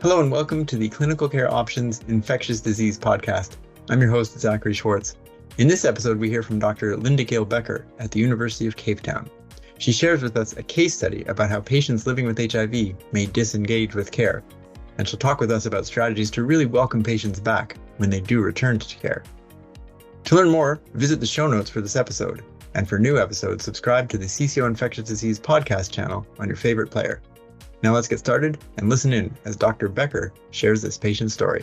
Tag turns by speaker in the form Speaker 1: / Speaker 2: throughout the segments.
Speaker 1: Hello and welcome to the Clinical Care Options Infectious Disease Podcast. I'm your host, Zachary Schwartz. In this episode, we hear from Dr. Linda-Gail Bekker at the University of Cape Town. She shares with us a case study about how patients living with HIV may disengage with care, and she'll talk with us about strategies to really welcome patients back when they do return to care. To learn more, visit the show notes for this episode, and for new episodes, subscribe to the CCO Infectious Disease podcast channel on your favorite player. Now let's get started and listen in as Dr. Bekker shares this patient story.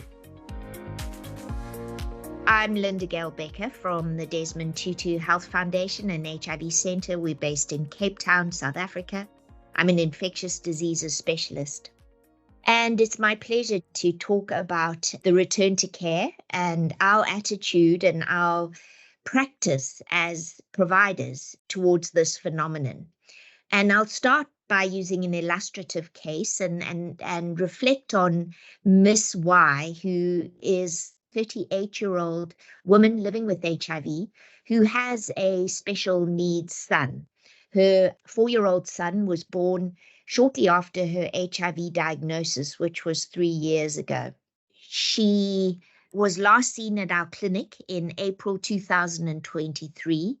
Speaker 2: I'm Linda-Gail Bekker from the Desmond Tutu Health Foundation and HIV Centre. We're based in Cape Town, South Africa. I'm an infectious diseases specialist. And it's my pleasure to talk about the return to care and our attitude and our practice as providers towards this phenomenon. And I'll start by using an illustrative case and reflect on Miss Y, who is a 38-year-old woman living with HIV who has a special needs son. Her 4-year-old son was born shortly after her HIV diagnosis, which was 3 years ago. She was last seen at our clinic in April 2023.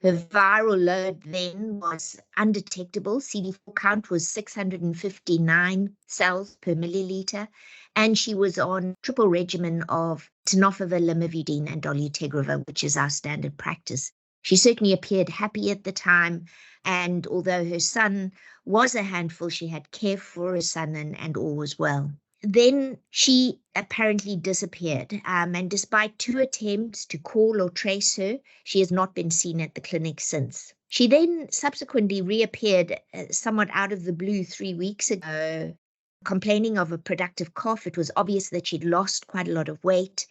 Speaker 2: Her viral load then was undetectable. CD4 count was 659 cells per milliliter, and she was on triple regimen of tenofovir, lamivudine, and dolutegravir, which is our standard practice. She certainly appeared happy at the time, and although her son was a handful, she had care for her son and all was well. Then she apparently disappeared, and despite 2 attempts to call or trace her, she has not been seen at the clinic since. She then subsequently reappeared somewhat out of the blue 3 weeks ago, complaining of a productive cough. It was obvious that she'd lost quite a lot of weight.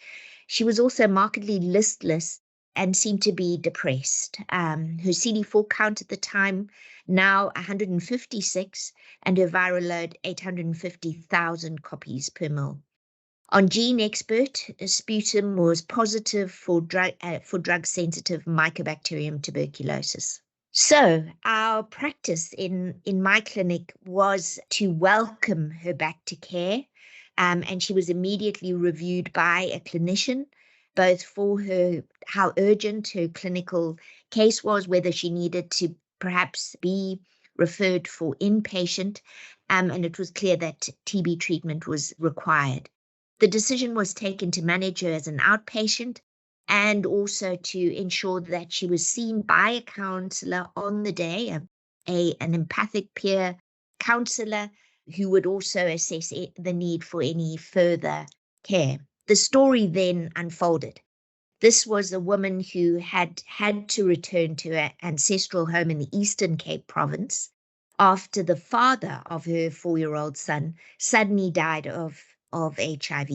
Speaker 2: She was also markedly listless and seemed to be depressed. Her CD4 count at the time, now 156, and her viral load 850,000 copies per mil. On Gene Expert, sputum was positive for drug-sensitive Mycobacterium tuberculosis. So our practice in my clinic was to welcome her back to care, and she was immediately reviewed by a clinician, both for how urgent her clinical case was, whether she needed to perhaps be referred for inpatient, and it was clear that TB treatment was required. The decision was taken to manage her as an outpatient and also to ensure that she was seen by a counsellor on the day, an empathic peer counsellor who would also assess the need for any further care. The story then unfolded. This was a woman who had to return to her ancestral home in the Eastern Cape province after the father of her 4-year-old son suddenly died of HIV.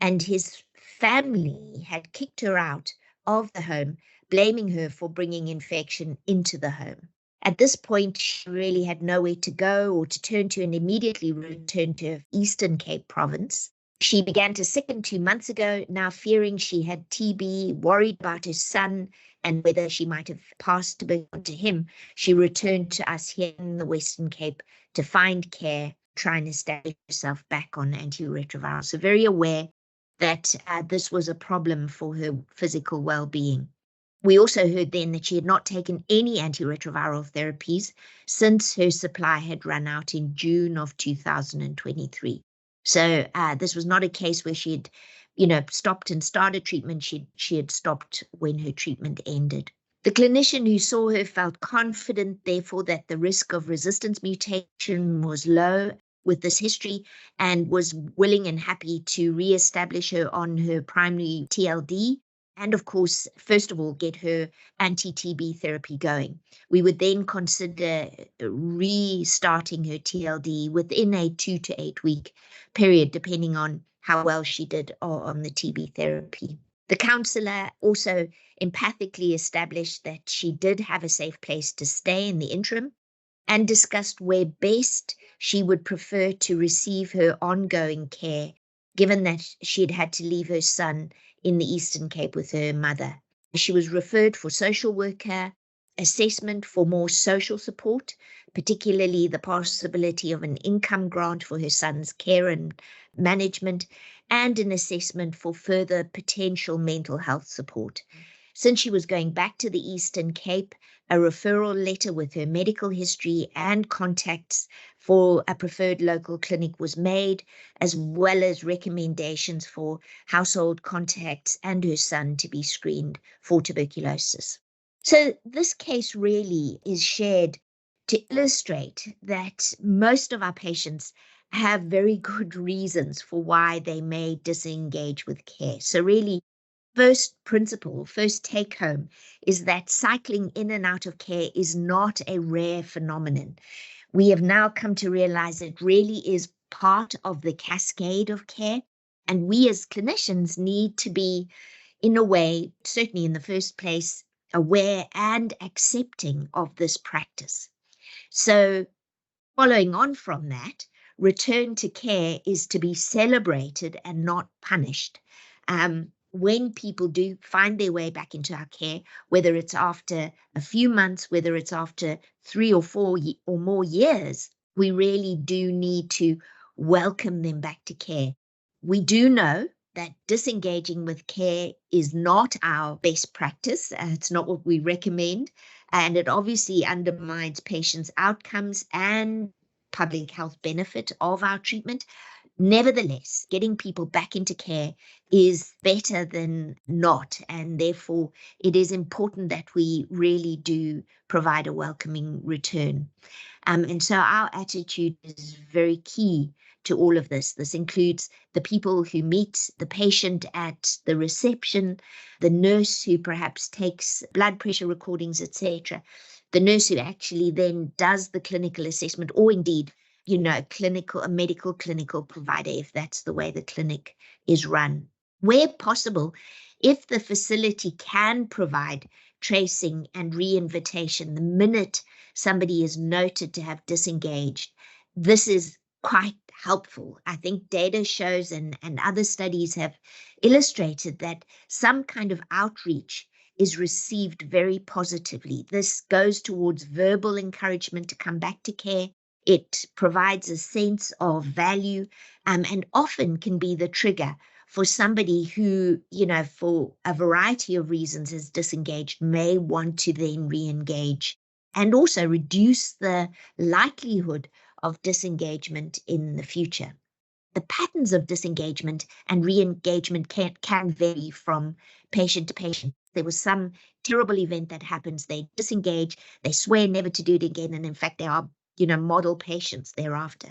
Speaker 2: And his family had kicked her out of the home, blaming her for bringing infection into the home. At this point, she really had nowhere to go or to turn to and immediately returned to her Eastern Cape province. She began to sicken 2 months ago, now fearing she had TB, worried about her son and whether she might have passed on to him. She returned to us here in the Western Cape to find care, trying to establish herself back on antiretrovirals. So very aware that this was a problem for her physical well-being. We also heard then that she had not taken any antiretroviral therapies since her supply had run out in June of 2023. So this was not a case where she had, stopped and started treatment. She had stopped when her treatment ended. The clinician who saw her felt confident, therefore, that the risk of resistance mutation was low with this history and was willing and happy to reestablish her on her primary TLD. And of course, first of all, get her anti-TB therapy going. We would then consider restarting her TLD within a 2 to 8 week period, depending on how well she did on the TB therapy. The counsellor also empathically established that she did have a safe place to stay in the interim and discussed where best she would prefer to receive her ongoing care, given that she'd had to leave her son in the Eastern Cape with her mother. She was referred for social worker assessment for more social support, particularly the possibility of an income grant for her son's care and management, and an assessment for further potential mental health support. Since she was going back to the Eastern Cape, a referral letter with her medical history and contacts for a preferred local clinic was made, as well as recommendations for household contacts and her son to be screened for tuberculosis. So this case really is shared to illustrate that most of our patients have very good reasons for why they may disengage with care. So really, first principle, first take home is that cycling in and out of care is not a rare phenomenon. We have now come to realize it really is part of the cascade of care. And we as clinicians need to be, in a way, certainly in the first place, aware and accepting of this practice. So following on from that, return to care is to be celebrated and not punished. When people do find their way back into our care, whether it's after a few months, whether it's after 3 or 4 or more years, we really do need to welcome them back to care. We do know that disengaging with care is not our best practice. It's not what we recommend. And it obviously undermines patients' outcomes and public health benefit of our treatment. Nevertheless, getting people back into care is better than not, and therefore it is important that we really do provide a welcoming return. And so our attitude is very key to all of this. This includes the people who meet the patient at the reception, the nurse who perhaps takes blood pressure recordings, etc., the nurse who actually then does the clinical assessment, or indeed, a medical clinical provider, if that's the way the clinic is run. Where possible, if the facility can provide tracing and reinvitation the minute somebody is noted to have disengaged, this is quite helpful. I think data shows and other studies have illustrated that some kind of outreach is received very positively. This goes towards verbal encouragement to come back to care. It provides a sense of value, and often can be the trigger for somebody who, for a variety of reasons is disengaged, may want to then re-engage, and also reduce the likelihood of disengagement in the future. The patterns of disengagement and re-engagement can vary from patient to patient. There was some terrible event that happens, they disengage, they swear never to do it again, and in fact they are model patients thereafter.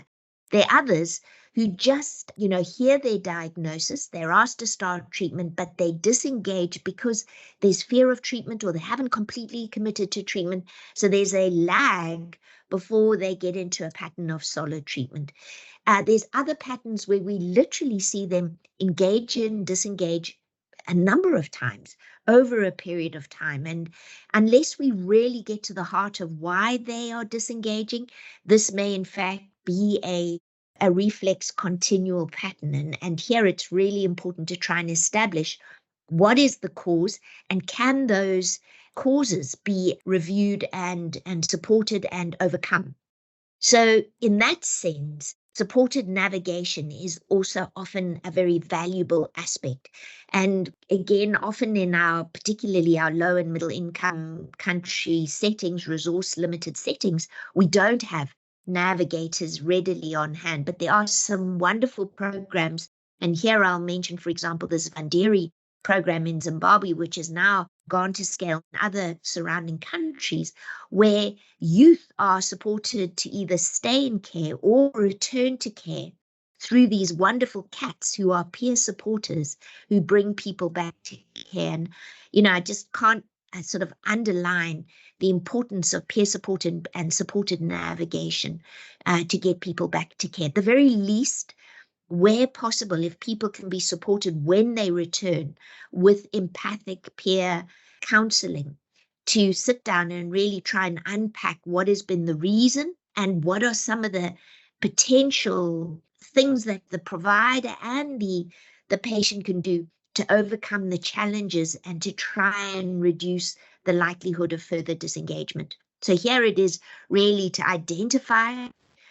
Speaker 2: There are others who just, hear their diagnosis, they're asked to start treatment, but they disengage because there's fear of treatment or they haven't completely committed to treatment. So there's a lag before they get into a pattern of solid treatment. There's other patterns where we literally see them engage and disengage a number of times over a period of time. And unless we really get to the heart of why they are disengaging, this may in fact be a reflex continual pattern. And here it's really important to try and establish what is the cause, and can those causes be reviewed and supported and overcome. So in that sense, supported navigation is also often a very valuable aspect. And again, often in particularly our low and middle income country settings, resource limited settings, we don't have navigators readily on hand, but there are some wonderful programs. And here I'll mention, for example, this Vanderi program in Zimbabwe, which has now gone to scale in other surrounding countries, where youth are supported to either stay in care or return to care through these wonderful cats who are peer supporters who bring people back to care. And, I just can't sort of underline the importance of peer support and supported navigation to get people back to care. At the very least, where possible, if people can be supported when they return with empathic peer counseling, to sit down and really try and unpack what has been the reason and what are some of the potential things that the provider and the patient can do to overcome the challenges and to try and reduce the likelihood of further disengagement. So here it is really to identify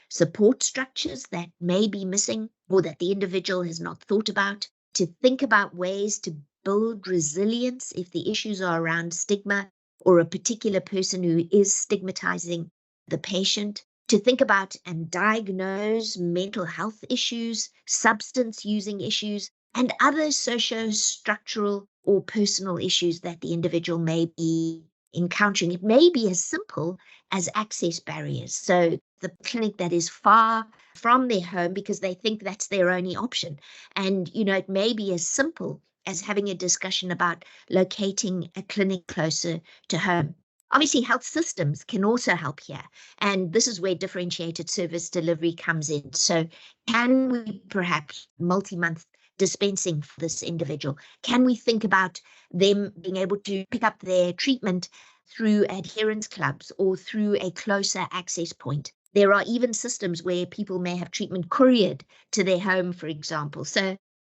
Speaker 2: support structures that may be missing or that the individual has not thought about, to think about ways to build resilience if the issues are around stigma or a particular person who is stigmatizing the patient, to think about and diagnose mental health issues, substance using issues, and other socio-structural or personal issues that the individual may be encountering. It may be as simple as access barriers. So the clinic that is far from their home because they think that's their only option. And, it may be as simple as having a discussion about locating a clinic closer to home. Obviously, health systems can also help here. And this is where differentiated service delivery comes in. So can we perhaps multi-month dispensing for this individual? Can we think about them being able to pick up their treatment through adherence clubs or through a closer access point? There are even systems where people may have treatment couriered to their home, for example. So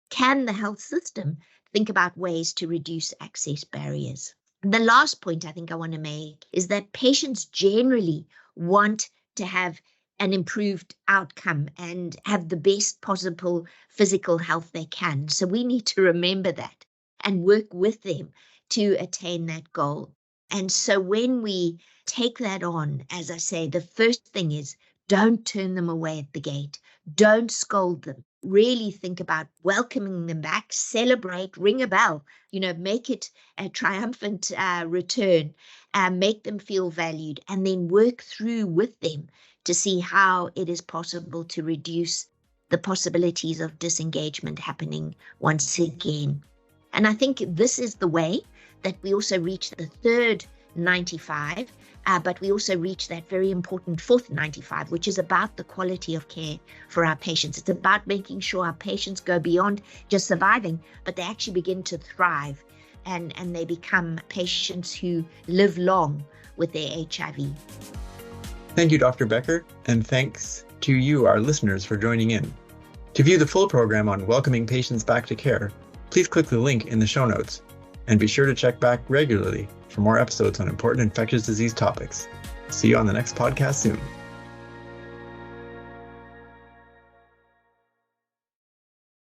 Speaker 2: can the health system think about ways to reduce access barriers? The last point I think I want to make is that patients generally want to have an improved outcome and have the best possible physical health they can. So we need to remember that and work with them to attain that goal. And so when we take that on, as I say, the first thing is don't turn them away at the gate. Don't scold them. Really think about welcoming them back, celebrate, ring a bell, make it a triumphant return, make them feel valued, and then work through with them to see how it is possible to reduce the possibilities of disengagement happening once again. And I think this is the way that we also reach the third 95, but we also reach that very important fourth 95, which is about the quality of care for our patients. It's about making sure our patients go beyond just surviving, but they actually begin to thrive and they become patients who live long with their HIV.
Speaker 1: Thank you, Dr. Bekker, and thanks to you, our listeners, for joining in. To view the full program on welcoming patients back to care, please click the link in the show notes, and be sure to check back regularly for more episodes on important infectious disease topics. See you on the next podcast soon.